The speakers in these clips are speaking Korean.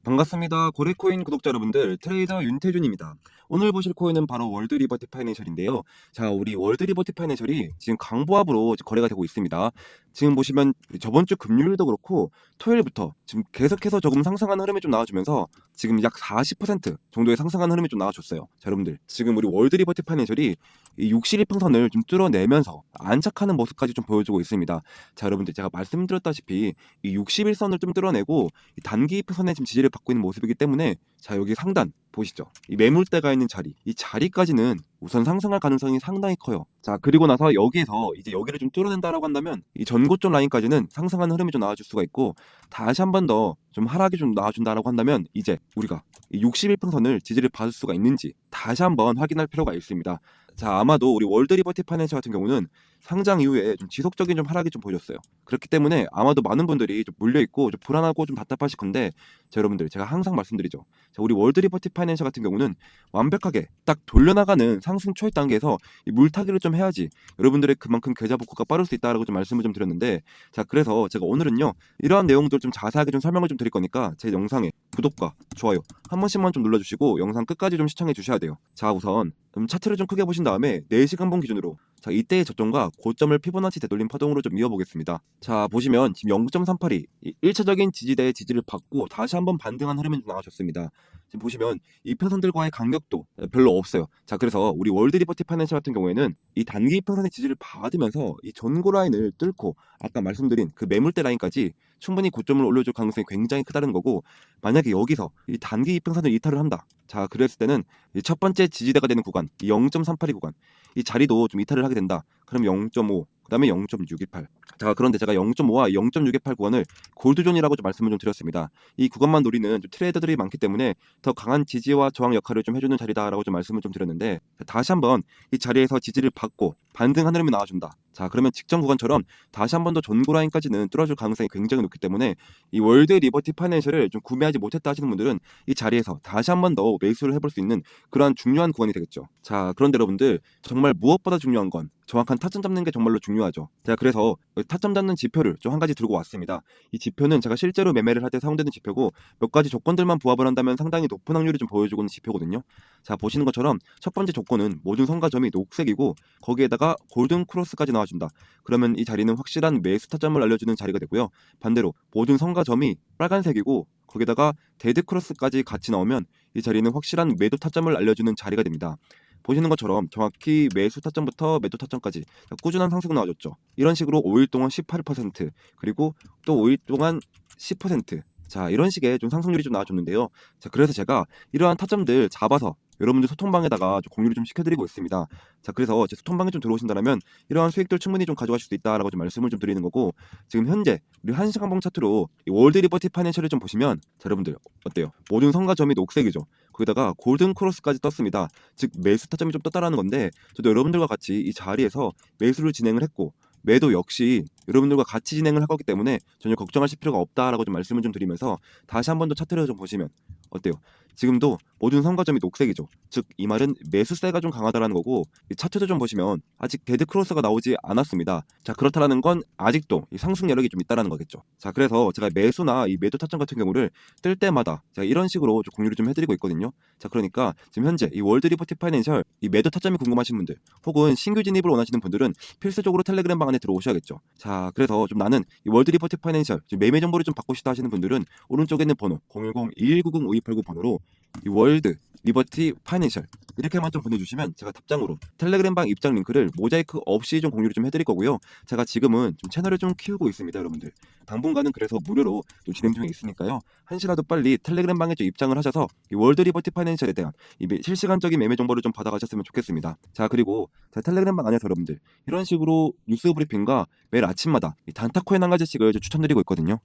반갑습니다. 고래코인 구독자 여러분들, 트레이더 윤태준입니다. 오늘 보실 코인은 바로 월드리버티 파이낸셜인데요. 자, 우리 월드리버티 파이낸셜이 지금 강보합으로 거래가 되고 있습니다. 지금 보시면 저번 주 금요일도 그렇고 토요일부터 지금 계속해서 조금 상승하는 흐름이 좀 나와주면서 지금 약 40% 정도의 상승하는 흐름이 좀 나와줬어요. 자, 여러분들, 지금 우리 월드리버티 파이낸셜이 이 60일평선을 좀 뚫어내면서 안착하는 모습까지 좀 보여주고 있습니다. 자, 여러분들, 제가 말씀드렸다시피 이 60일선을 좀 뚫어내고 이 단기 이평선에 지금 지지를 받고 있는 모습이기 때문에, 자, 여기 상단 보시죠. 이 매물대가 있는 자리, 이 자리까지는 우선 상승할 가능성이 상당히 커요. 자, 그리고 나서 여기에서 이제 여기를 좀 뚫어낸다라고 한다면 이 전고점 라인까지는 상승하는 흐름이 좀 나와줄 수가 있고, 다시 한 번 더 좀 하락이 좀 나와준다라고 한다면 이제 우리가 이 61평선을 지지를 받을 수가 있는지 다시 한번 확인할 필요가 있습니다. 자, 아마도 우리 월드리버티 파이낸셜 같은 경우는 상장 이후에 좀 지속적인 좀 하락이 좀 보여줬어요. 그렇기 때문에 아마도 많은 분들이 좀 물려있고 좀 불안하고 좀 답답하실 건데, 자, 여러분들, 제가 항상 말씀드리죠. 자, 우리 월드리버티 파이낸셜 같은 경우는 완벽하게 딱 돌려나가는 상승 초입 단계에서 이 물타기를 좀 해야지 여러분들의 그만큼 계좌 복구가 빠를 수 있다라고 좀 말씀을 좀 드렸는데, 자, 그래서 제가 오늘은요 이러한 내용들 좀 자세하게 좀 설명을 좀 드릴 거니까 제 영상에 구독과 좋아요 한 번씩만 좀 눌러주시고 영상 끝까지 좀 시청해 주셔야 돼요. 자, 우선 차트를 좀 크게 보신 다음에 4시간봉 기준으로, 자, 이때의 저점과 고점을 피보나치 되돌림 파동으로 좀 이어보겠습니다. 자, 보시면 지금 0.382 1차적인 지지대의 지지를 받고 다시 한번 반등한 흐름이 나와줬습니다. 지금 보시면 이평선들과의 간격도 별로 없어요. 자, 그래서 우리 월드리버티 파이낸셜 같은 경우에는 이 단기 이평선의 지지를 받으면서 이 전고 라인을 뚫고 아까 말씀드린 그 매물대 라인까지 충분히 고점을 올려줄 가능성이 굉장히 크다는 거고, 만약에 여기서 이 단기 이평선을 이탈을 한다, 자, 그랬을 때는 이 첫 번째 지지대가 되는 구간, 이 0.382 구간, 이 자리도 좀 이탈을 하게 된다. 그럼 0.5, 그 다음에 0.628. 자, 그런데 제가 0.5와 0.628 구간을 골드존이라고 좀 말씀을 좀 드렸습니다. 이 구간만 노리는 좀 트레이더들이 많기 때문에 더 강한 지지와 저항 역할을 좀 해주는 자리다라고 좀 말씀을 좀 드렸는데, 자, 다시 한번 이 자리에서 지지를 받고 반등한 흐름이 나와준다. 자, 그러면 직전 구간처럼 다시 한 번 더 전고 라인까지는 뚫어줄 가능성이 굉장히 높기 때문에 이 월드 리버티 파이낸셜을 좀 구매하지 못했다 하시는 분들은 이 자리에서 다시 한 번 더 매수를 해볼 수 있는 그러한 중요한 구간이 되겠죠. 자, 그런데 여러분들, 정말 무엇보다 중요한 건 정확한 타점 잡는 게 정말로 중요하죠. 제가 그래서 타점 잡는 지표를 좀 한 가지 들고 왔습니다. 이 지표는 제가 실제로 매매를 할 때 사용되는 지표고, 몇 가지 조건들만 부합을 한다면 상당히 높은 확률이 좀 보여주고 있는 지표거든요. 자, 보시는 것처럼 첫 번째 조건은 모든 성과점이 녹색이고 거기에다가 골든 크로스까지 나와준다. 그러면 이 자리는 확실한 매수 타점을 알려주는 자리가 되고요. 반대로 모든 성과점이 빨간색이고 거기다가 데드 크로스까지 같이 나오면 이 자리는 확실한 매도 타점을 알려주는 자리가 됩니다. 보시는 것처럼 정확히 매수 타점부터 매도 타점까지 꾸준한 상승 나와줬죠. 이런 식으로 5일 동안 18%, 그리고 또 5일 동안 10%, 자, 이런 식의 좀 상승률이 좀 나와줬는데요. 자, 그래서 제가 이러한 타점들 잡아서 여러분들 소통방에다가 좀 공유를 좀 시켜드리고 있습니다. 자, 그래서 제 소통방에 좀 들어오신다면 이러한 수익들 충분히 좀 가져가실 수 있다라고 좀 말씀을 좀 드리는 거고, 지금 현재 우리 1시간봉 차트로 이 월드 리버티 파이낸셜을 좀 보시면, 자, 여러분들 어때요? 모든 성과점이 녹색이죠. 거기다가 골든 크로스까지 떴습니다. 즉 매수 타점이 좀 떴다라는 건데, 저도 여러분들과 같이 이 자리에서 매수를 진행을 했고 매도 역시 여러분들과 같이 진행을 할 거기 때문에 전혀 걱정하실 필요가 없다라고 좀 말씀을 좀 드리면서, 다시 한 번 더 차트를 좀 보시면 어때요? 지금도 모든 성과점이 녹색이죠. 즉 이 말은 매수세가 좀 강하다라는 거고, 이 차트도 좀 보시면 아직 데드 크로스가 나오지 않았습니다. 자, 그렇다라는 건 아직도 이 상승 여력이 좀 있다라는 거겠죠. 자, 그래서 제가 매수나 이 매도 타점 같은 경우를 뜰 때마다 제가 이런 식으로 좀 공유를 좀 해드리고 있거든요. 자, 그러니까 지금 현재 이 월드 리버티 파이낸셜 이 매도 타점이 궁금하신 분들, 혹은 신규 진입을 원하시는 분들은 필수적으로 텔레그램 방 안에 들어오셔야겠죠. 자, 그래서 좀 나는 이 월드 리버티 파이낸셜 매매 정보를 좀 받고 싶다 하시는 분들은 오른쪽에 있는 번호 010-2190-5289 번호로 이 월드 리버티 파이낸셜 이렇게만 좀 보내주시면 제가 답장으로 텔레그램방 입장 링크를 모자이크 없이 좀 공유를 좀 해드릴 거고요. 제가 지금은 좀 채널을 좀 키우고 있습니다, 여러분들. 당분간은 그래서 무료로 좀 진행 중에 있으니까요. 한시라도 빨리 텔레그램방에 좀 입장을 하셔서 이 월드 리버티 파이낸셜에 대한 이 실시간적인 매매 정보를 좀 받아가셨으면 좋겠습니다. 자, 그리고 제 텔레그램방 안에서 여러분들 이런 식으로 뉴스 브리핑과 매일 아침마다 이 단타 코인 한 가지씩을 좀 추천드리고 있거든요.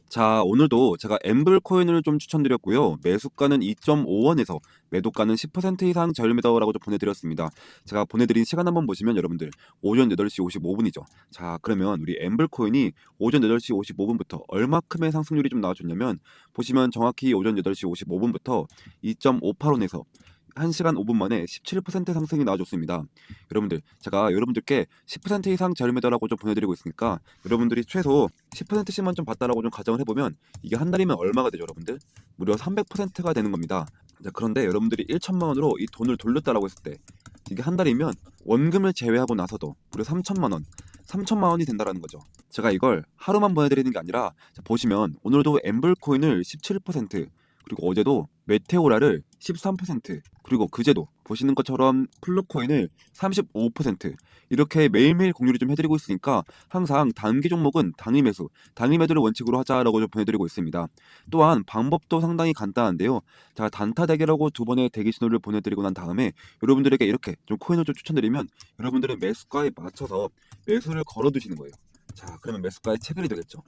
자, 오늘도 제가 엠블 코인을 좀 추천드렸고요. 매수가는 2.5원에서 매도가는 10% 이상 저렴하다고 좀 보내드렸습니다. 제가 보내드린 시간 한번 보시면 여러분들 오전 8시 55분이죠. 자, 그러면 우리 엠블 코인이 오전 8시 55분부터 얼마큼의 상승률이 좀 나와줬냐면, 보시면 정확히 오전 8시 55분부터 2.58원에서 1시간 5분 만에 17% 상승이 나와줬습니다. 여러분들, 제가 여러분들께 10% 이상 저렴해더라고 좀 보내드리고 있으니까 여러분들이 최소 10%씩만 좀 받다라고 좀 가정을 해보면 이게 한 달이면 얼마가 되죠, 여러분들? 무려 300%가 되는 겁니다. 자, 그런데 여러분들이 1천만 원으로 이 돈을 돌렸다라고 했을 때 이게 한 달이면 원금을 제외하고 나서도 무려 3천만 원, 3천만 원이 된다라는 거죠. 제가 이걸 하루만 보내드리는 게 아니라 자, 보시면 오늘도 엠블 코인을 17%, 그리고 어제도 메테오라를 13%, 그리고 그제도 보시는 것처럼 플루코인을 35% 이렇게 매일매일 공유를 좀 해드리고 있으니까 항상 단기 종목은 단위 매수, 단위 매도를 원칙으로 하자라고 좀 보내드리고 있습니다. 또한 방법도 상당히 간단한데요. 자, 단타 대기라고 두 번의 대기 신호를 보내드리고 난 다음에 여러분들에게 이렇게 좀 코인을 좀 추천드리면 여러분들은 매수가에 맞춰서 매수를 걸어두시는 거예요. 자, 그러면 매수가에 체결이 되겠죠.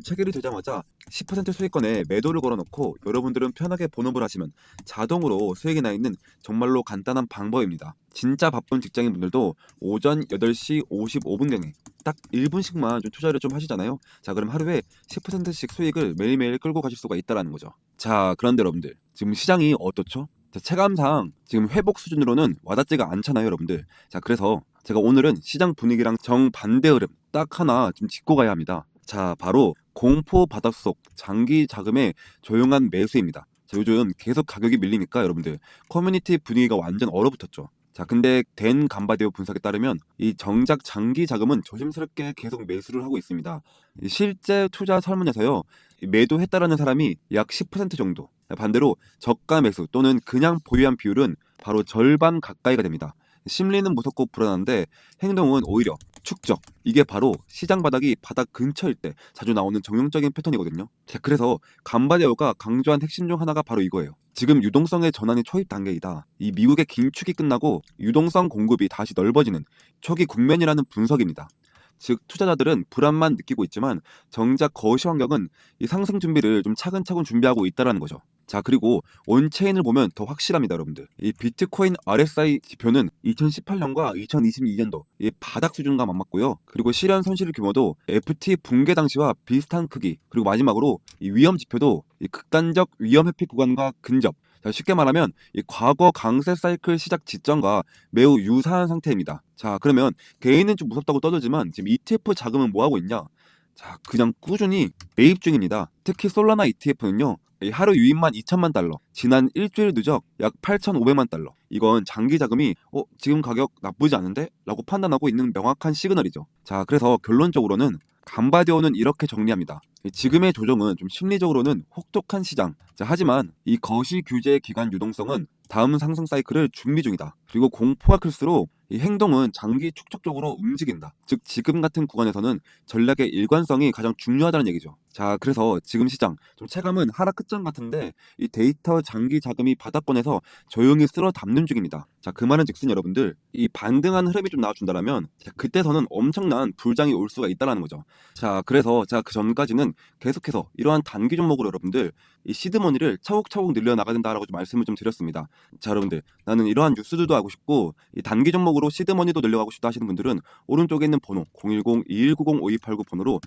체결이 되자마자 10% 수익권에 매도를 걸어놓고 여러분들은 편하게 본업을 하시면 자동으로 수익이 나 있는 정말로 간단한 방법입니다. 진짜 바쁜 직장인분들도 오전 8시 55분경에 딱 1분씩만 좀 투자를 좀 하시잖아요. 자, 그럼 하루에 10%씩 수익을 매일매일 끌고 가실 수가 있다라는 거죠. 자, 그런데 여러분들 지금 시장이 어떻죠? 자, 체감상 지금 회복 수준으로는 와닿지가 않잖아요, 여러분들. 자, 그래서 제가 오늘은 시장 분위기랑 정반대 흐름 딱 하나 좀 짚고 가야 합니다. 자, 바로 공포 바닷속 장기 자금의 조용한 매수입니다. 자, 요즘 계속 가격이 밀리니까 여러분들 커뮤니티 분위기가 완전 얼어붙었죠. 자, 근데 된 간바디오 분석에 따르면 이 정작 장기 자금은 조심스럽게 계속 매수를 하고 있습니다. 이 실제 투자 설문에서요, 이 매도했다라는 사람이 약 10% 정도. 반대로 저가 매수 또는 그냥 보유한 비율은 바로 절반 가까이가 됩니다. 심리는 무섭고 불안한데 행동은 오히려 축적. 이게 바로 시장 바닥이 바닥 근처일 때 자주 나오는 정형적인 패턴이거든요. 자, 그래서 간바디오가 강조한 핵심 중 하나가 바로 이거예요. 지금 유동성의 전환이 초입 단계이다. 이 미국의 긴축이 끝나고 유동성 공급이 다시 넓어지는 초기 국면이라는 분석입니다. 즉 투자자들은 불안만 느끼고 있지만 정작 거시 환경은 이 상승 준비를 좀 차근차근 준비하고 있다라는 거죠. 자, 그리고 온체인을 보면 더 확실합니다, 여러분들. 이 비트코인 RSI 지표는 2018년과 2022년도 이 바닥 수준과 맞맞고요. 그리고 실현 손실 규모도 FT 붕괴 당시와 비슷한 크기. 그리고 마지막으로 이 위험 지표도 이 극단적 위험 회피 구간과 근접. 자, 쉽게 말하면 이 과거 강세 사이클 시작 지점과 매우 유사한 상태입니다. 자, 그러면 개인은 좀 무섭다고 떠들지만 지금 ETF 자금은 뭐 하고 있냐? 자, 그냥 꾸준히 매입 중입니다. 특히 솔라나 ETF는요. 하루 유입만 2천만 달러, 지난 일주일 누적 약 8,500만 달러. 이건 장기 자금이 지금 가격 나쁘지 않은데? 라고 판단하고 있는 명확한 시그널이죠. 자, 그래서 결론적으로는 간바디오는 이렇게 정리합니다. 지금의 조정은 좀 심리적으로는 혹독한 시장. 자, 하지만 이 거시 규제 기간 유동성은 다음 상승 사이클을 준비 중이다. 그리고 공포가 클수록 이 행동은 장기 축적적으로 움직인다. 즉 지금 같은 구간에서는 전략의 일관성이 가장 중요하다는 얘기죠. 자, 그래서 지금 시장 좀 체감은 하락 끝장 같은데 이 데이터 장기 자금이 바닥권에서 조용히 쓸어 담는 중입니다. 자, 그 말은 즉슨 여러분들 이 반등한 흐름이 좀 나와준다면 그때서는 엄청난 불장이 올 수가 있다는 거죠. 자, 그래서 제가 그 전까지는 계속해서 이러한 단기 종목으로 여러분들 이 시드머니를 차곡차곡 늘려나가야 된다라고 좀 말씀을 좀 드렸습니다. 자, 여러분들 나는 이러한 뉴스들도 하고 싶고 이 단기 종목으로 시드머니도 늘려가고 싶다 하시는 분들은 오른쪽에 있는 번호 010-2190-5289 번호로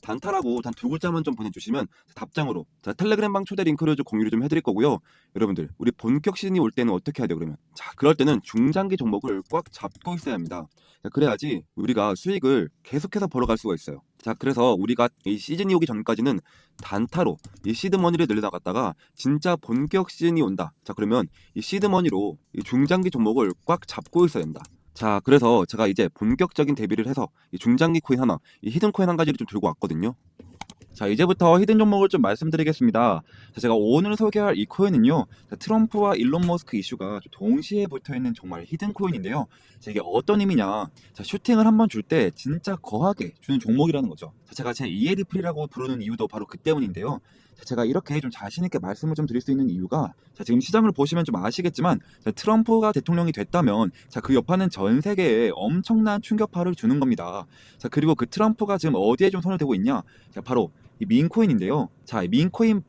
단타라고 단 두 글자만 좀 보내주시면 답장으로 자, 텔레그램방 초대 링크를 좀 공유를 좀 해드릴 거고요. 여러분들 우리 본격 시즌이 올 때는 어떻게 해야 돼요? 그러면 자, 그럴 때는 중장기 종목을 꽉 잡고 있어야 합니다. 자, 그래야지 우리가 수익을 계속해서 벌어갈 수가 있어요. 자, 그래서 우리가 이 시즌이 오기 전까지는 단타로 이 시드머니를 늘려나갔다가 진짜 본격 시즌이 온다. 자, 그러면 이 시드머니로 이 중장기 종목을 꽉 잡고 있어야 된다. 자, 그래서 제가 이제 본격적인 대비를 해서 이 중장기 코인 하나, 이 히든 코인 한 가지를 좀 들고 왔거든요. 자, 이제부터 히든 종목을 좀 말씀드리겠습니다. 자, 제가 오늘 소개할 이 코인은요, 자, 트럼프와 일론 머스크 이슈가 동시에 붙어있는 정말 히든 코인인데요. 자, 이게 어떤 의미냐? 자, 슈팅을 한번 줄 때 진짜 거하게 주는 종목이라는 거죠. 자, 제가 제 이에리플이라고 부르는 이유도 바로 그 때문인데요. 자, 제가 이렇게 좀 자신있게 말씀을 좀 드릴 수 있는 이유가 자, 지금 시장을 보시면 좀 아시겠지만 자, 트럼프가 대통령이 됐다면 자, 그 여파는 전 세계에 엄청난 충격파를 주는 겁니다. 자, 그리고 그 트럼프가 지금 어디에 좀 손을 대고 있냐? 자, 바로 이 민코인인데요. 자, 이 민코인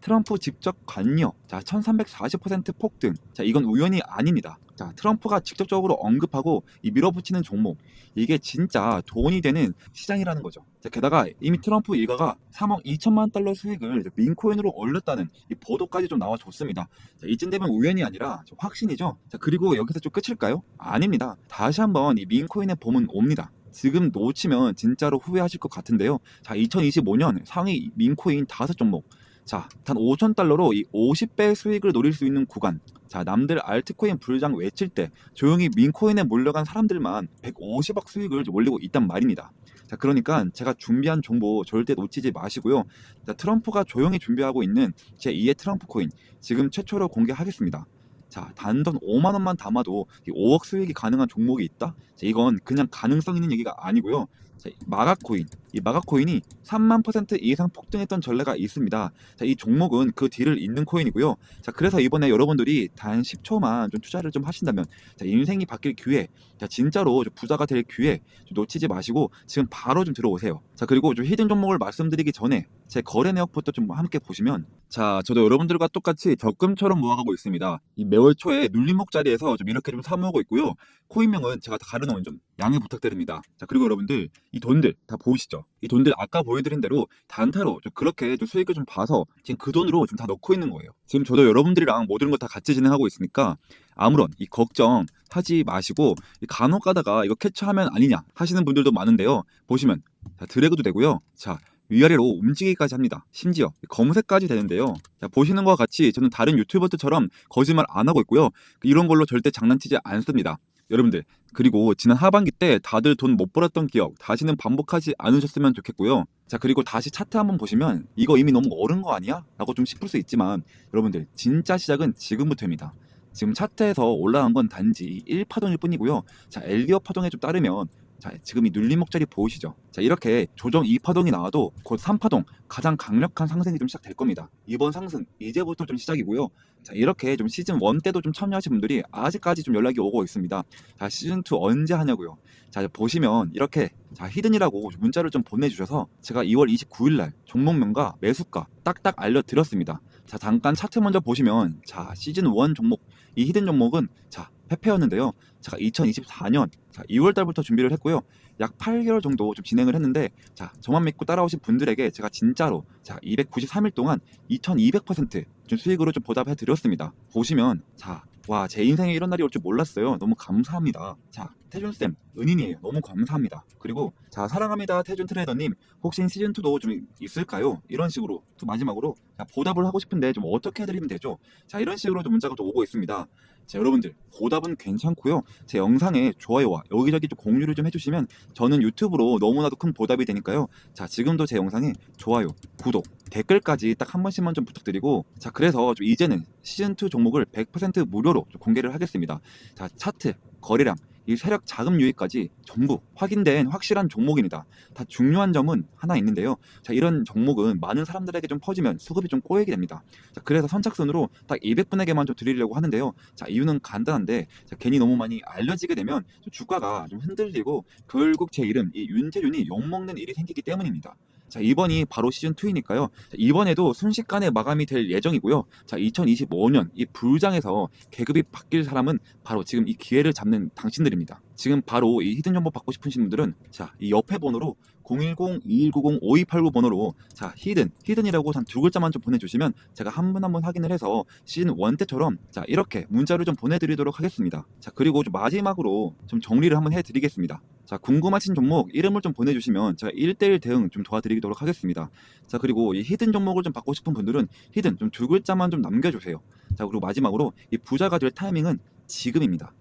트럼프 직접 관여. 자, 1340% 폭등. 자, 이건 우연이 아닙니다. 자, 트럼프가 직접적으로 언급하고 이 밀어붙이는 종목, 이게 진짜 돈이 되는 시장이라는 거죠. 자, 게다가 이미 트럼프 일가가 3억 2천만 달러 수익을 민코인으로 올렸다는 이 보도까지 좀 나와줬습니다. 자, 이쯤 되면 우연이 아니라 좀 확신이죠. 자, 그리고 여기서 좀 끝일까요? 아닙니다. 다시 한번 이 민코인의 봄은 옵니다. 지금 놓치면 진짜로 후회하실 것 같은데요. 자, 2025년 상위 민코인 5종목. 자, 단 5,000달러로 이 50배 수익을 노릴 수 있는 구간. 자, 남들 알트코인 불장 외칠 때 조용히 민코인에 몰려간 사람들만 150억 수익을 올리고 있단 말입니다. 자, 그러니까 제가 준비한 정보 절대 놓치지 마시고요. 자, 트럼프가 조용히 준비하고 있는 제2의 트럼프 코인 지금 최초로 공개하겠습니다. 자, 단돈 5만 원만 담아도 5억 수익이 가능한 종목이 있다? 자, 이건 그냥 가능성 있는 얘기가 아니고요. 자, 마가코인, 이 마가코인이 3만 % 이상 폭등했던 전례가 있습니다. 자, 이 종목은 그 뒤를 잇는 코인이고요. 자, 그래서 이번에 여러분들이 단 10초만 좀 투자를 좀 하신다면, 자, 인생이 바뀔 기회, 자, 진짜로 좀 부자가 될 기회 좀 놓치지 마시고 지금 바로 좀 들어오세요. 자, 그리고 좀 히든 종목을 말씀드리기 전에 제 거래 내역부터 좀 함께 보시면, 자, 저도 여러분들과 똑같이 적금처럼 모아가고 있습니다. 이 매월 초에 눌림목 자리에서 좀 이렇게 좀 사모으고 있고요. 코인명은 제가 다 가려놓은 좀 양해 부탁드립니다. 자, 그리고 여러분들 이 돈들 다 보이시죠? 이 돈들 아까 보여드린 대로 단타로 좀 그렇게 좀 수익을 좀 봐서 지금 그 돈으로 좀 다 넣고 있는 거예요. 지금 저도 여러분들이랑 모든 걸 다 같이 진행하고 있으니까 아무런 이 걱정 하지 마시고, 간혹 가다가 이거 캐치하면 아니냐 하시는 분들도 많은데요. 보시면 자, 드래그도 되고요. 자, 위아래로 움직이기까지 합니다. 심지어 검색까지 되는데요. 자, 보시는 것과 같이 저는 다른 유튜버들처럼 거짓말 안 하고 있고요. 이런 걸로 절대 장난치지 않습니다. 여러분들, 그리고 지난 하반기 때 다들 돈 못 벌었던 기억 다시는 반복하지 않으셨으면 좋겠고요. 자, 그리고 다시 차트 한번 보시면 이거 이미 너무 어른 거 아니야? 라고 좀 싶을 수 있지만 여러분들, 진짜 시작은 지금부터입니다. 지금 차트에서 올라간 건 단지 1파동일 뿐이고요. 자, 엘리어 파동에 좀 따르면, 자, 지금 이 눌림목 자리 보이시죠? 자, 이렇게 조정 2파동이 나와도 곧 3파동, 가장 강력한 상승이 좀 시작될 겁니다. 이번 상승 이제부터 좀 시작이고요. 자, 이렇게 좀 시즌 1 때도 좀 참여하신 분들이 아직까지 좀 연락이 오고 있습니다. 자, 시즌 2 언제 하냐고요? 자, 보시면 이렇게, 자, 히든이라고 문자를 좀 보내주셔서 제가 2월 29일 날 종목명과 매수가 딱딱 알려드렸습니다. 자, 잠깐 차트 먼저 보시면, 자, 시즌 1 종목, 이 히든 종목은, 자, 페페였는데요. 제가 2024년 2월 달부터 준비를 했고요. 약 8개월 정도 좀 진행을 했는데, 자, 저만 믿고 따라오신 분들에게 제가 진짜로, 자, 293일 동안 2200%좀 수익으로 좀 보답해 드렸습니다. 보시면, 자, 와, 제 인생에 이런 날이 올 줄 몰랐어요. 너무 감사합니다. 자, 태준쌤, 은인이에요. 너무 감사합니다. 그리고, 자, 사랑합니다. 태준 트레이더님, 혹시 시즌2도 좀 있을까요? 이런 식으로, 또 마지막으로, 자, 보답을 하고 싶은데 좀 어떻게 해드리면 되죠? 자, 이런 식으로 좀 문자가 또 오고 있습니다. 자, 여러분들, 보답은 괜찮고요. 제 영상에 좋아요와 여기저기 좀 공유를 좀 해주시면 저는 유튜브로 너무나도 큰 보답이 되니까요. 자, 지금도 제 영상에 좋아요, 구독, 댓글까지 딱 한 번씩만 좀 부탁드리고, 자, 그래서 좀 이제는 시즌2 종목을 100% 무료로 좀 공개를 하겠습니다. 자, 차트, 거래량, 이 세력 자금 유입까지 전부 확인된 확실한 종목입니다. 다 중요한 점은 하나 있는데요. 자, 이런 종목은 많은 사람들에게 좀 퍼지면 수급이 좀 꼬이게 됩니다. 자, 그래서 선착순으로 딱 200분에게만 좀 드리려고 하는데요. 자, 이유는 간단한데, 자, 괜히 너무 많이 알려지게 되면 좀 주가가 좀 흔들리고 결국 제 이름 이 윤태준이 욕먹는 일이 생기기 때문입니다. 자, 이번이 바로 시즌2이니까요. 이번에도 순식간에 마감이 될 예정이고요. 자, 2025년 이 불장에서 계급이 바뀔 사람은 바로 지금 이 기회를 잡는 당신들입니다. 지금 바로 이 히든 정보 받고 싶으신 분들은, 자, 이 옆에 번호로 010-2190-5289 번호로, 자, 히든이라고 단 2글자만 좀 보내주시면 제가 한 분 한 분 확인을 해서 시즌 1 때처럼, 자, 이렇게 문자를 좀 보내드리도록 하겠습니다. 자, 그리고 좀 마지막으로 좀 정리를 한번 해드리겠습니다. 자, 궁금하신 종목 이름을 좀 보내주시면 제가 1대1 대응 좀 도와드리도록 하겠습니다. 자, 그리고 이 히든 종목을 좀 받고 싶은 분들은 히든 좀 2글자만 좀 남겨주세요. 자, 그리고 마지막으로 이 부자가 될 타이밍은 지금입니다.